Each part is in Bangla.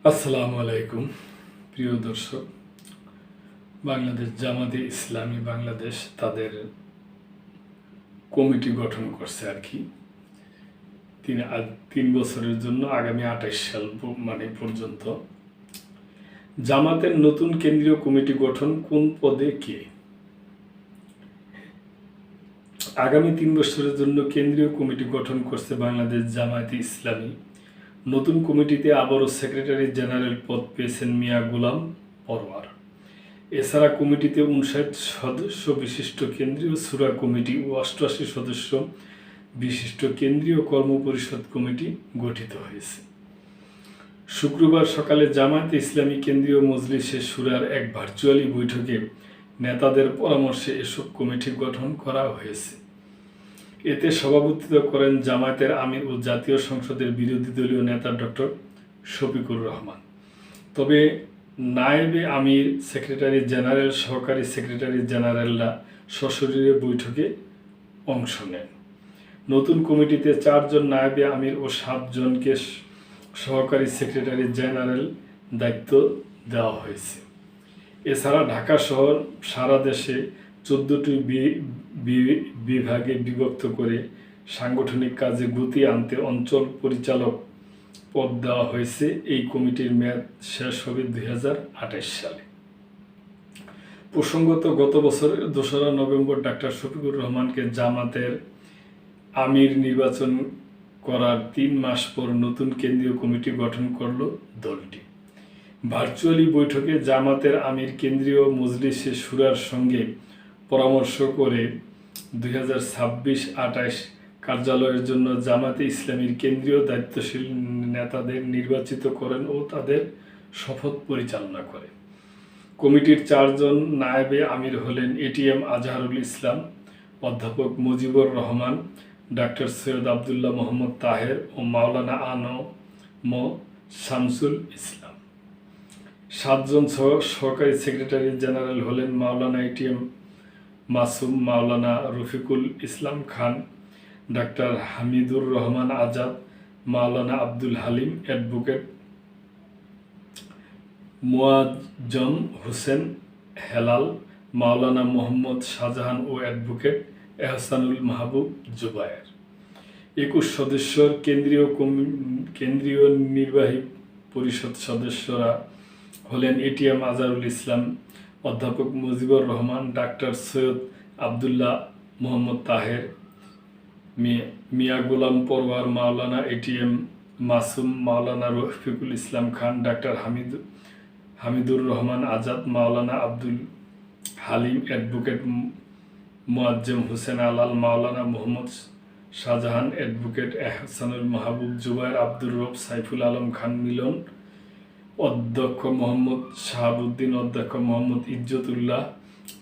আসসালামু আলাইকুম প্রিয় দর্শক। বাংলাদেশ জামাতে ইসলামী বাংলাদেশ তাদের কমিটি গঠন করছে আর কি 3 বছরের জন্য, আগামী 28 সাল পর্যন্ত। জামাতের নতুন কেন্দ্রীয় কমিটি গঠন কোন পদে কে? আগামী 3 বছরের জন্য কেন্দ্রীয় কমিটি গঠন করছে বাংলাদেশ জামায়াতে ইসলামী। নতুন কমিটিতে আবারও সেক্রেটারি জেনারেল পদ পেয়েছেন মিয়া গোলাম পরোয়ার। এছাড়া কমিটিতে 59 সদস্য বিশিষ্ট কেন্দ্রীয় শূরা কমিটি ও 88 সদস্য বিশিষ্ট কেন্দ্রীয় কর্মপরিষদ কমিটি গঠিত হয়েছে। শুক্রবার সকালে জামায়াতে ইসলামী কেন্দ্রীয় মজলিসে শূরার এক ভার্চুয়ালি বৈঠকে নেতাদের পরামর্শে এসব কমিটি গঠন করা হয়েছে। এতে সভাপতিত্ব করেন জামায়াতের আমির ও জাতীয় সংসদের বিরোধী দলীয় নেতা ডক্টর শফিকুর রহমান। তবে নায়েবে আমির, সেক্রেটারি জেনারেল, সহকারী সেক্রেটারি জেনারেলরা সশরীরে বৈঠকে অংশ নেন। নতুন কমিটিতে 4 জন নায়েবে আমির ও 7 জনকে সহকারী সেক্রেটারি জেনারেল দায়িত্ব দেওয়া হয়েছে। এছাড়া ঢাকা শহর সারা দেশে 14টি বিভাগে বিভক্ত করে সাংগঠনিক কাজে গতি আনতে অঞ্চল পরিচালক পদ দেওয়া হয়েছে। এই কমিটির মেয়াদ শেষ হবে 2028 সালে। প্রসঙ্গত, গত বছরের 2রা নভেম্বর ডাক্তার শফিকুর রহমানকে জামাতের আমির নির্বাচন করার 3 মাস পর নতুন কেন্দ্রীয় কমিটি গঠন করল দলটি। ভার্চুয়ালি বৈঠকে জামাতের আমির কেন্দ্রীয় মজলিসে শূরার সঙ্গে পরামর্শ করে 2026-28 কার্যালয়ের জন্য জামাতে ইসলামীর কেন্দ্রীয় দায়িত্বশীল নেতাদের নির্বাচিত করেন ও তাদের শপথ পরিচালনা করেন। কমিটির 4 জন নায়েবে আমির হলেন এটিএম আজহারুল ইসলাম, অধ্যাপক মুজিবুর রহমান, ডাক্তার সৈয়দ আবদুল্লাহ মোহাম্মদ তাহের ও মাওলানা আ.ন.ম শামসুল ইসলাম। 7 জন সহকারী সেক্রেটারি জেনারেল হলেন মাওলানা এটিএম মাসুম, মাওলানা রফিকুল ইসলাম খান, ডাক্তার হামিদুর রহমান আজাদ, মাওলানা আব্দুল হালিম, অ্যাডভোকেট মুয়াজ্জম হোসেন হেলাল, মাওলানা মোহাম্মদ শাহজাহান ও অ্যাডভোকেট এহসানুল মাহবুব জুবায়ের। 21 সদস্যের কেন্দ্রীয় নির্বাহী পরিষদ সদস্যরা হলেন এটিএম আজহারুল ইসলাম, অধ্যাপক মুজিবুর রহমান, ডাক্তার সৈয়দ আবদুল্লাহ মোহাম্মদ তাহের, মিয়া গোলাম পরোয়ার, মাওলানা এটিএম মাসুম, মাওলানা রফিকুল ইসলাম খান, ডাক্তার হামিদুর রহমান আজাদ, মাওলানা আব্দুল হালিম, অ্যাডভোকেট মুয়াজ্জম হোসেন আলাল, মাওলানা মোহাম্মদ শাহজাহান, অ্যাডভোকেট এহসানুল মাহবুব জুবায়ের, আব্দুর রব, সাইফুল আলম খান মিলন, অধ্যক্ষ মোহাম্মদ শাহাবুদ্দিন, অধ্যক্ষ মোহাম্মদ ইজ্জতুল্লাহ,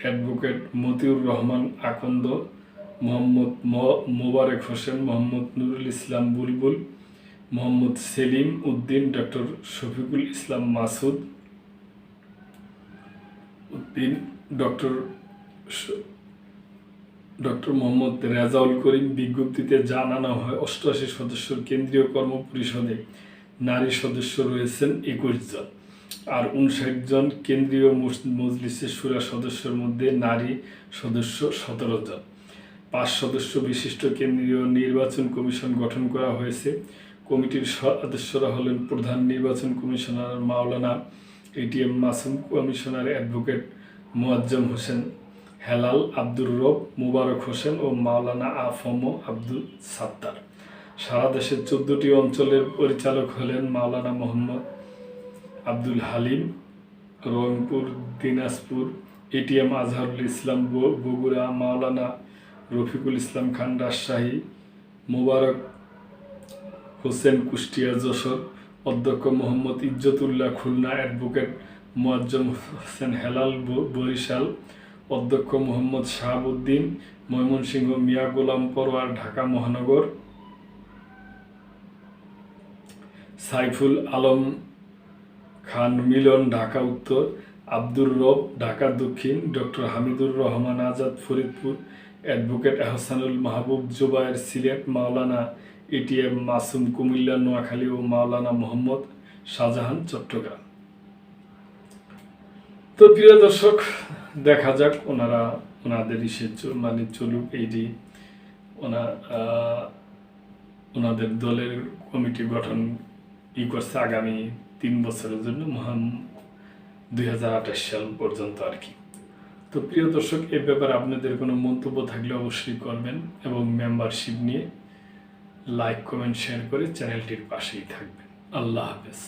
অ্যাডভোকেট মতিউর রহমান আকন্দ, মোহাম্মদ মোবারক হোসেন, মোহাম্মদ নুরুল ইসলাম বুলবুল, মোহাম্মদ সেলিম উদ্দিন, ডক্টর শফিকুল ইসলাম মাসুদ উদ্দিন, ডক্টর মোহাম্মদ রেজাউল করিম। বিজ্ঞপ্তিতে জানানো হয় 88 সদস্যের কেন্দ্রীয় কর্মপরিষদে নারী সদস্য রয়েছেন 21 জন, আর 59 জন কেন্দ্রীয় মজলিসের শূরা সদস্যের মধ্যে নারী সদস্য 17 জন। 5 সদস্য বিশিষ্ট কেন্দ্রীয় নির্বাচন কমিশন গঠন করা হয়েছে। কমিটির সদস্যরা হলেন প্রধান নির্বাচন commissioner Maulana ATM Masum, commissioner advocate Muazzam Hossain Helal, Abdur Rob, Mubarak Hossain ও মাওলানা আ.ফ.ম আব্দুল সাত্তার। সারা দেশের 14টি অঞ্চলের পরিচালক হলেন মাওলানা মোহাম্মদ আব্দুল হালিম রংপুর, দিনাজপুর, এটিএম আজহারুল ইসলাম বগুড়া, মাওলানা রফিকুল ইসলাম খান রাজশাহী, মোবারক হোসেন কুষ্টিয়া যশোর, অধ্যক্ষ মোহাম্মদ ইজ্জতুল্লাহ খুলনা, অ্যাডভোকেট মুয়াজ্জম হোসেন হেলাল বরিশাল, অধ্যক্ষ মোহাম্মদ শাহাবুদ্দিন ময়মনসিংহ, মিয়া গোলাম পরোয়ার ঢাকা মহানগর, সাইফুল আলম খান মিলন ঢাকা উত্তর, আব্দুর রব ঢাকা দক্ষিণ, ডক্টর হামিদুর রহমান আজাদ ফরিদপুর, অ্যাডভোকেট এহসানুল মাহবুব জুবায়ের সিলেট, মাওলানা এটিএম মাসুম কুমিল্লা নোয়াখালী ও মাওলানা মোহাম্মদ শাহজাহান, চট্টগ্রাম। তো প্রিয় দর্শক, দেখা যাক ওনাদের মানে চলুক এইটি ওনাদের দলের কমিটি গঠন করছে আগামী 3 বছরের জন্য 2028 সাল পর্যন্ত আর কি। তো প্রিয় দর্শক, এ ব্যাপারে আপনাদের কোনো মন্তব্য থাকলে অবশ্যই করবেন এবং মেম্বারশিপ নিয়ে লাইক, কমেন্ট, শেয়ার করে চ্যানেলটির পাশেই থাকবেন। আল্লাহ হাফেজ।